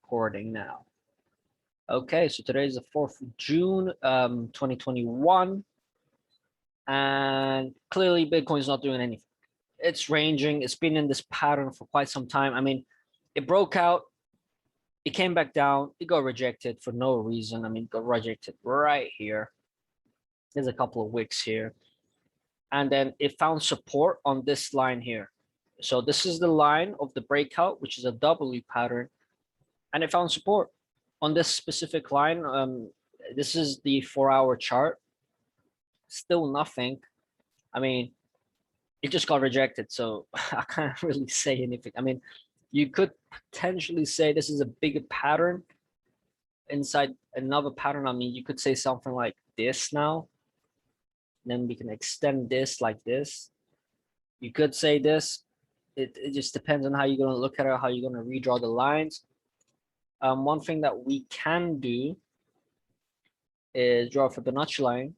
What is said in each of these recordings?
recording now. Okay, so today is the 4th of June, 2021, and clearly Bitcoin's not doing anything. It's ranging. It's been in this pattern for quite some time. I mean, it broke out, it came back down, it got rejected for no reason. I mean, it got rejected right here. There's a couple of wicks here, and then it found support on this line here. So this is the line of the breakout, which is a W pattern, and it found support on this specific line. This is the 4-hour chart. Still nothing. I mean, it just got rejected, so I can't really say anything. I mean, you could potentially say this is a bigger pattern inside another pattern. I mean, you could say something like this now. Then we can extend this like this. You could say this. It just depends on how you're going to look at it, how you're going to redraw the lines. One thing that we can do is draw a Fibonacci line.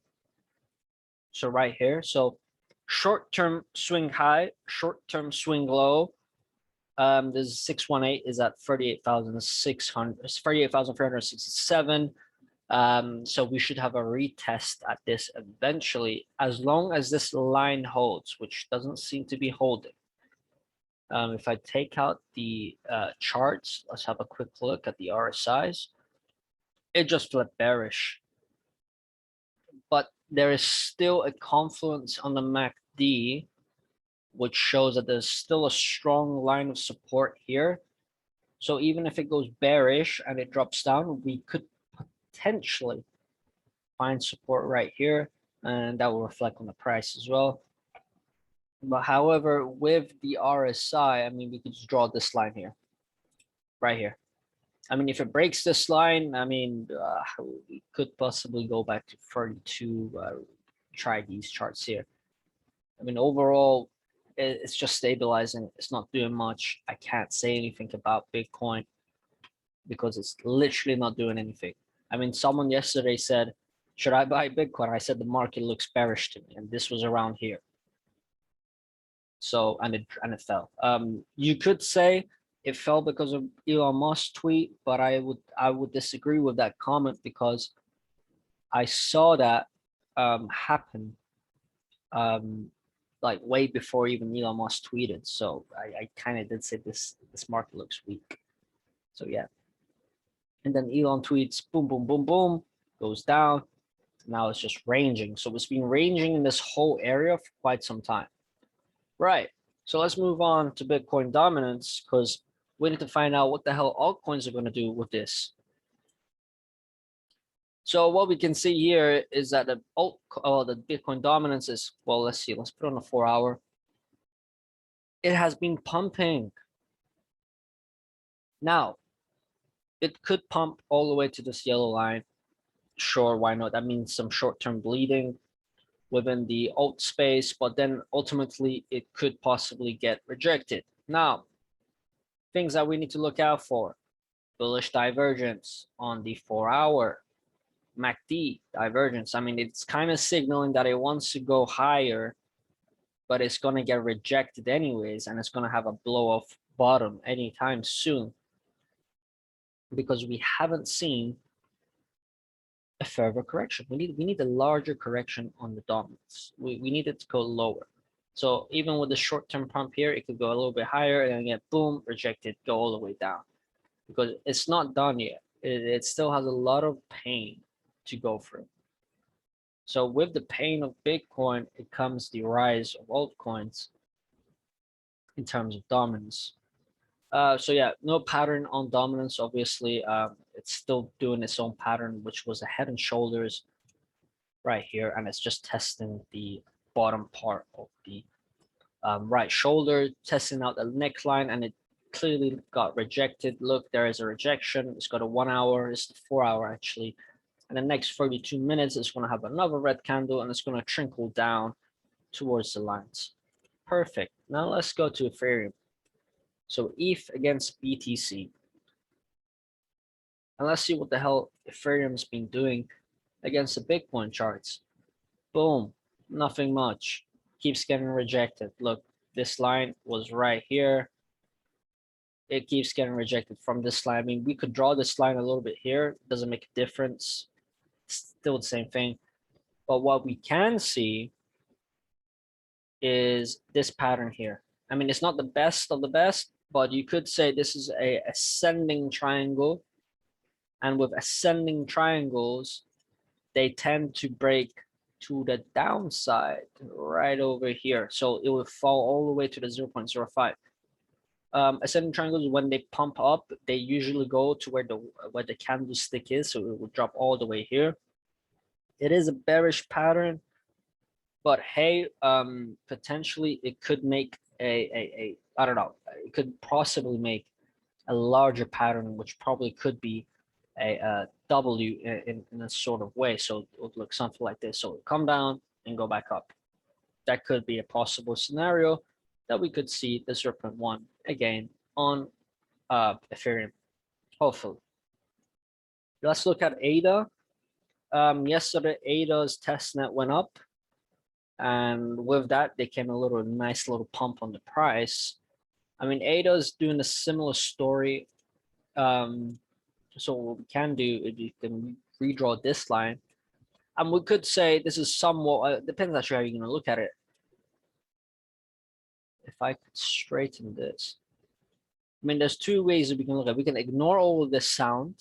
So right here. So short-term swing high, short-term swing low. This 618 is at 38,367. So we should have a retest at this eventually, as long as this line holds, which doesn't seem to be holding. If I take out the charts, let's have a quick look at the RSIs. It just flipped bearish, but there is still a confluence on the MACD, which shows that there's still a strong line of support here. So even if it goes bearish and it drops down, we could potentially find support right here, and that will reflect on the price as well. But however, with the RSI, I mean, we could just draw this line here, right here. I mean, if it breaks this line, I mean, we could possibly go back to 32, try these charts here. I mean, overall, it's just stabilizing. It's not doing much. I can't say anything about Bitcoin because it's literally not doing anything. I mean, someone yesterday said, should I buy Bitcoin? I said the market looks bearish to me, and this was around here. So, and it fell. You could say it fell because of Elon Musk's tweet, but I would disagree with that comment, because I saw that happen like way before even Elon Musk tweeted. So I kind of did say this market looks weak. So yeah. And then Elon tweets, boom, boom, boom, boom, goes down. Now it's just ranging. So it's been ranging in this whole area for quite some time. Right. So let's move on to Bitcoin dominance, because we need to find out what the hell altcoins are going to do with this. So what we can see here is that the Bitcoin dominance is, well, let's see, let's put on a 4-hour. It has been pumping. Now, it could pump all the way to this yellow line. Sure, why not? That means some short-term bleeding within the alt space, but then ultimately it could possibly get rejected. Now, things that we need to look out for: bullish divergence on the 4-hour, MACD divergence. I mean, it's kind of signaling that it wants to go higher, but it's going to get rejected anyways, and it's going to have a blow off bottom anytime soon, because we haven't seen a further correction. We need a larger correction on the dominance. We need it to go lower. So even with the short-term pump here, it could go a little bit higher and then get boom, rejected, go all the way down, because it's not done yet. It still has a lot of pain to go through. So with the pain of Bitcoin, it comes the rise of altcoins in terms of dominance. So yeah, no pattern on dominance, obviously. It's still doing its own pattern, which was a head and shoulders right here, and it's just testing the bottom part of the right shoulder, testing out the neckline, and it clearly got rejected. Look, there is a rejection. It's got a 1-hour, it's the 4-hour actually. And the next 32 minutes, it's going to have another red candle, and it's going to trickle down towards the lines. Perfect. Now let's go to Ethereum. So ETH against BTC. And let's see what the hell Ethereum's been doing against the Bitcoin charts. Boom, nothing much. Keeps getting rejected. Look, this line was right here. it keeps getting rejected from this line. I mean, we could draw this line a little bit here. Doesn't make a difference. Still the same thing. But what we can see is this pattern here. I mean, it's not the best of the best, but you could say this is a ascending triangle. And with ascending triangles, they tend to break to the downside right over here. So it will fall all the way to the 0.05. Ascending triangles, when they pump up, they usually go to where the candlestick is, so it will drop all the way here. It is a bearish pattern, but hey, potentially it could make a I don't know, it could possibly make a larger pattern, which probably could be a W in a sort of way. So it would look something like this. So it'll come down and go back up. That could be a possible scenario that we could see the 0.1 again on Ethereum, hopefully. Let's look at ADA. Yesterday, ADA's testnet went up. And with that, they came a nice little pump on the price. I mean, ADA is doing a similar story. So what we can do is you can redraw this line. And we could say this is somewhat, depends actually how you're going to look at it. If I could straighten this. I mean, there's two ways that we can look at it. We can ignore all of this sound.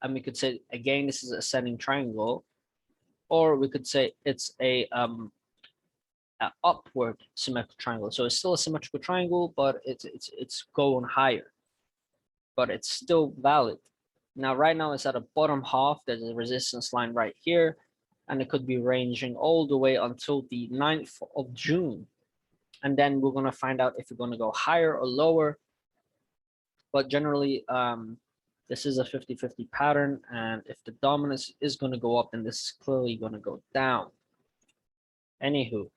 And we could say, again, this is a ascending triangle. Or we could say it's a upward symmetrical triangle. So it's still a symmetrical triangle, but it's going higher. But it's still valid. Now, right now it's at a bottom half. There's a resistance line right here, and it could be ranging all the way until the 9th of June. And then we're going to find out if we're going to go higher or lower. But generally, this is a 50-50 pattern. And if the dominance is going to go up, then this is clearly going to go down. Anywho,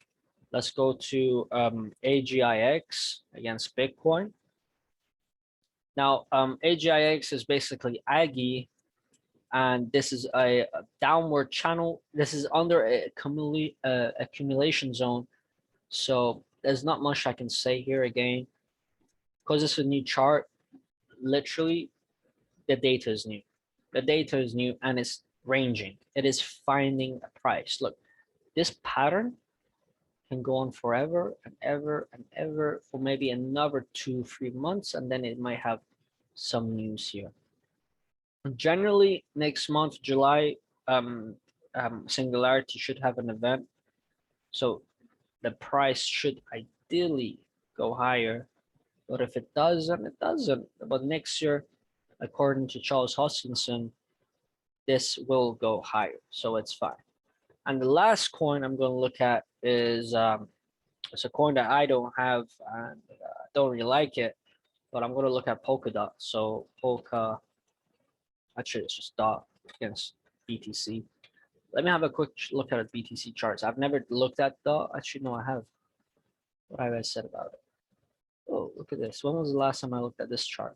let's go to AGIX against Bitcoin. Now, AGIX is basically Aggie, and this is a downward channel. This is under a accumulation zone. So there's not much I can say here again. Because it's a new chart, literally, the data is new. The data is new and it's ranging. It is finding a price. Look, this pattern can go on forever and ever and ever for maybe another 2-3 months, and then it might have some news here. Generally, next month, July, Singularity should have an event. So the price should ideally go higher. But if it doesn't, it doesn't. But next year, according to Charles Hoskinson, this will go higher. So it's fine. And the last coin I'm going to look at is it's a coin that I don't have and don't really like it, but I'm going to look at Polkadot. So Polka, actually it's just dot against BTC. Let me have a quick look at BTC charts. I've never looked at dot. Actually, no, I have. What have I said about it? Oh, look at this. When was the last time I looked at this chart?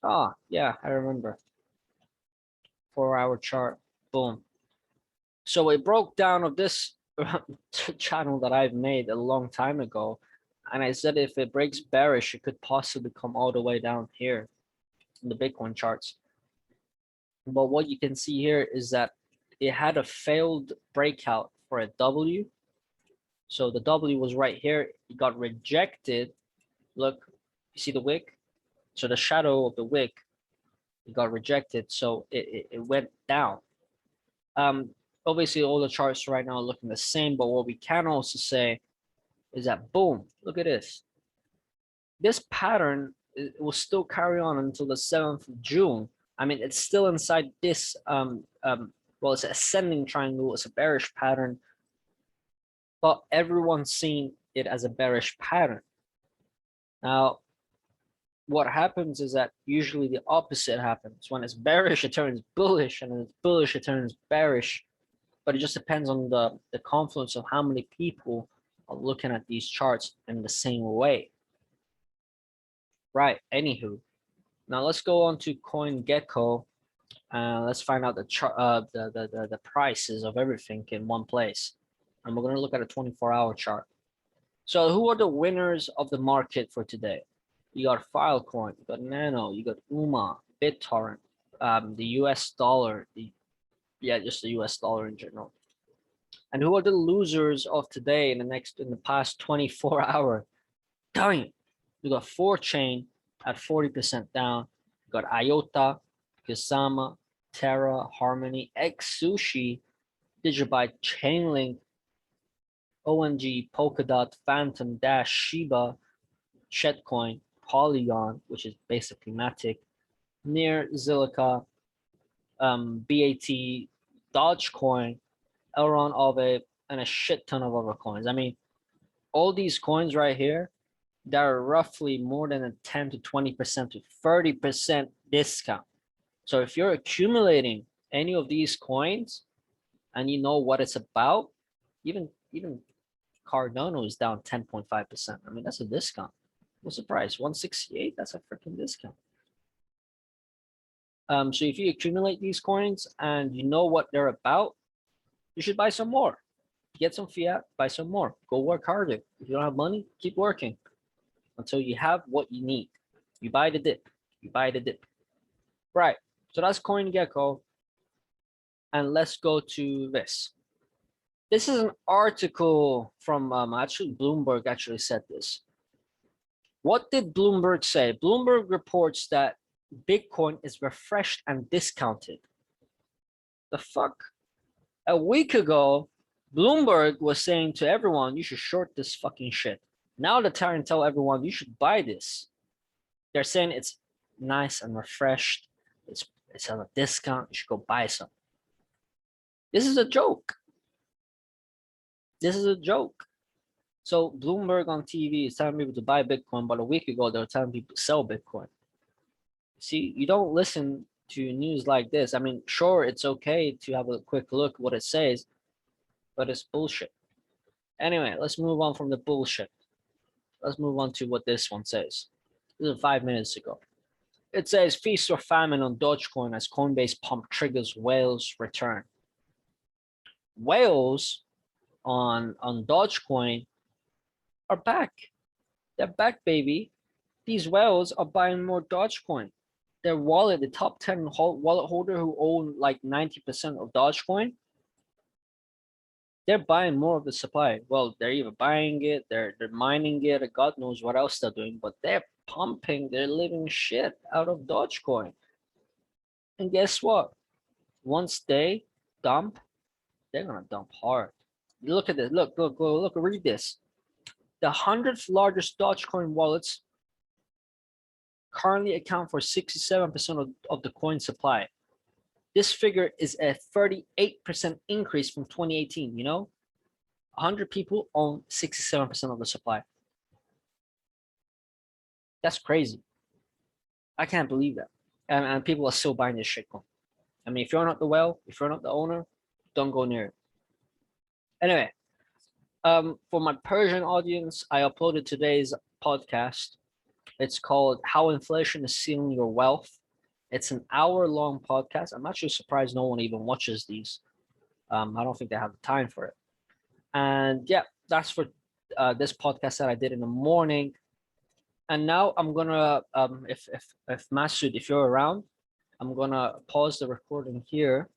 Ah, yeah, I remember. 4-hour chart. Boom. So it broke down of this channel that I've made a long time ago. And I said if it breaks bearish, it could possibly come all the way down here in the Bitcoin charts. But what you can see here is that it had a failed breakout for a W. So the W was right here. It got rejected. Look, you see the wick? So the shadow of the wick, it got rejected. So it went down. Obviously, all the charts right now are looking the same. But what we can also say is that, boom, look at this. This pattern will still carry on until the 7th of June. I mean, it's still inside this, well, it's an ascending triangle. It's a bearish pattern. But everyone's seeing it as a bearish pattern. Now, what happens is that usually the opposite happens. When it's bearish, it turns bullish, and when it's bullish, it turns bearish. But it just depends on the confluence of how many people are looking at these charts in the same way. Right, anywho. Now let's go on to CoinGecko. Let's find out the chart, the prices of everything in one place. And we're going to look at a 24-hour chart. So who are the winners of the market for today? You got Filecoin, you got Nano, you got UMA, BitTorrent, the US dollar, just the US dollar in general. And who are the losers of today in the past 24 hours? Damn, you got 4chain at 40% down. You got IOTA, Kusama, Terra, Harmony, XSushi, Digibyte, Chainlink, ONG, Polkadot, Phantom, Dash, Shiba, Shitcoin, Polygon, which is basically Matic, Near, Zilliqa, BAT, Dogecoin, Elron, Aave, and a shit ton of other coins. I mean, all these coins right here, they're roughly more than a 10 to 20% to 30% discount. So if you're accumulating any of these coins and you know what it's about, even Cardano is down 10.5%. I mean, that's a discount. What's the price? 168? That's a freaking discount. So if you accumulate these coins and you know what they're about, you should buy some more. Get some fiat, buy some more. Go work harder. If you don't have money, keep working until you have what you need. You buy the dip. You buy the dip. Right. So that's CoinGecko. And let's go to this. This is an article from actually Bloomberg actually said this. What did Bloomberg say? Bloomberg reports that Bitcoin is refreshed and discounted. The fuck? A week ago, Bloomberg was saying to everyone, you should short this fucking shit. Now they're trying to tell everyone, you should buy this. They're saying it's nice and refreshed. It's on a discount. You should go buy some. This is a joke. This is a joke. So Bloomberg on TV is telling people to buy Bitcoin, but a week ago they were telling people to sell Bitcoin. See, you don't listen to news like this. I mean, sure, it's okay to have a quick look what it says, but it's bullshit. Anyway, let's move on from the bullshit. Let's move on to what this one says. This is 5 minutes ago. It says feast or famine on Dogecoin as Coinbase pump triggers whales return. Whales on Dogecoin are back. They're back, baby. These whales are buying more Dogecoin. Their wallet, the top 10 wallet holder who own like 90% of Dogecoin, they're buying more of the supply. Well, they're either buying it, they're mining it, or God knows what else they're doing, but they're pumping their living shit out of Dogecoin. And guess what? Once they dump, they're gonna dump hard. Look at this. Look, read this. The 100th largest Dogecoin wallets currently account for 67% of the coin supply. This figure is a 38% increase from 2018, you know? 100 people own 67% of the supply. That's crazy. I can't believe that. And people are still buying this shitcoin. I mean, if you're not the whale, if you're not the owner, don't go near it. Anyway, for my Persian audience, I uploaded today's podcast. It's called How Inflation is Stealing Your Wealth. It's an hour-long podcast. I'm actually surprised no one even watches these. I don't think they have the time for it. And yeah, that's for this podcast that I did in the morning. And now I'm gonna, if Masood, if you're around, I'm gonna pause the recording here